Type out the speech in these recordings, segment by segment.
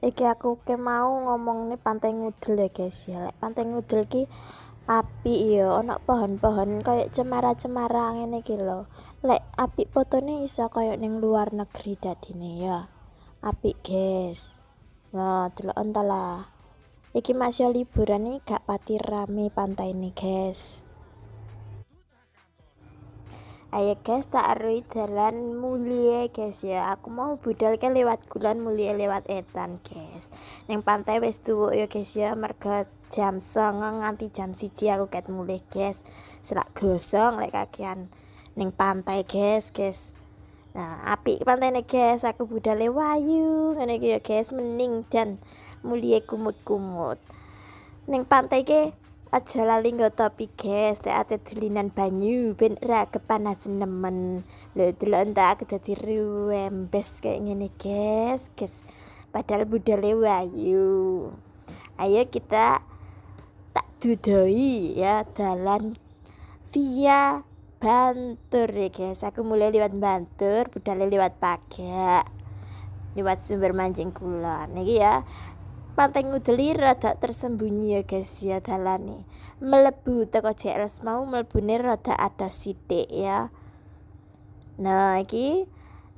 Iki aku ke mau ngomong nih Pantai Ngudel ya guys ya. Lek Pantai Ngudel ki apik ya, ana pohon-pohon kayak cemara-cemara ngene iki lho. Lek apik fotone iso kayak ning luar negeri dadine ya. Apik guys. Nah, deloken ta lah. Iki masih liburan nih gak pati rame pantai nih guys. Ayo guys, tak arui dalan mulie guys ya. Aku mau budal ke lewat kulon mulie lewat etan guys. Neng pantai wis tuwuk ya guys ya. Merga jam 09.00 nganti jam 1 aku ket mulih guys. Selak gosong lek kakean neng pantai guys. Nah, apik pantai nih guys. Aku budale wayu ngene iki ya guys, mening dan mulie kumut-kumut. Neng pantai ke aja lali nggo topi guys, lek ate delinan banyu ben ra kepanasan nemen. Lho delok entek aku dadi ruwembes kayak ngene guys. Padahal budale wayu. Ayo kita tak dudoi ya dalan via Bantur ya guys. Aku mulai lewat Bantur, budale lewat Pagak. Lewat sumber mancing kulon. Niki ya. Pantai Ngudeli rada tersembunyi ya guys ya dalane. Melebu teko JLS mau melebune rada ada sithik ya. Nah, iki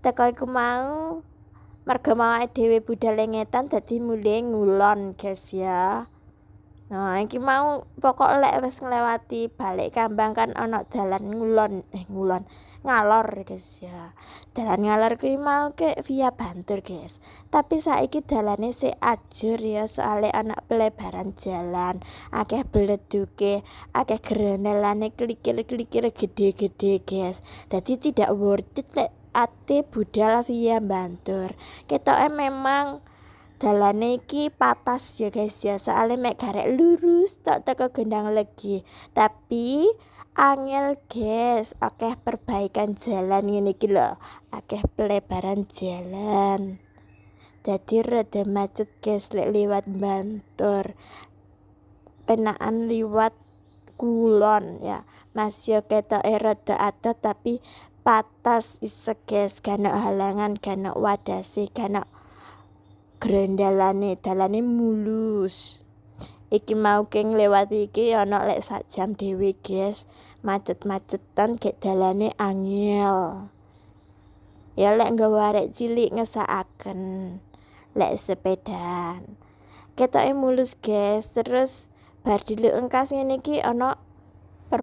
teko iku mau merga mau dhewe budal ngetan dadi mulih ngulon guys ya. Nah, iki mau pokok lek wis nglewati balik Kambang kan ana dalan ngulon ngalor guys ya. Dalan ngalor kuwi mau ke via Bantur guys. Tapi saiki dalane sik ajur ya soalnya ana pelebaran jalan, akeh beleduke, akeh grenelane klikir-klikir gede-gede guys. Jadi tidak worth it lek ate budal via Bantur. Ketoke memang dalane iki patas ya guys ya, soalnya mek garek lurus tak teko Gendang Legi. Tapi angel guys, akeh perbaikan jalan ngene iki lho, akeh pelebaran jalan. Jadi rada macet guys lek liwat Bantur. Penaan liwat kulon ya. Masih ketoke rada adoh tapi patas iso guys, kana halangan, kana wadase, kana grendalane, dalane mulus. Iki mau keng lewat iki ana lek sak jam dhewe guys. Macet-macetan gek dalane angel. Ya lek nggawa arek cilik ngesakaken. Lek sepedaan. Ketoke mulus guys. Terus bar diluk engkas ngene iki ana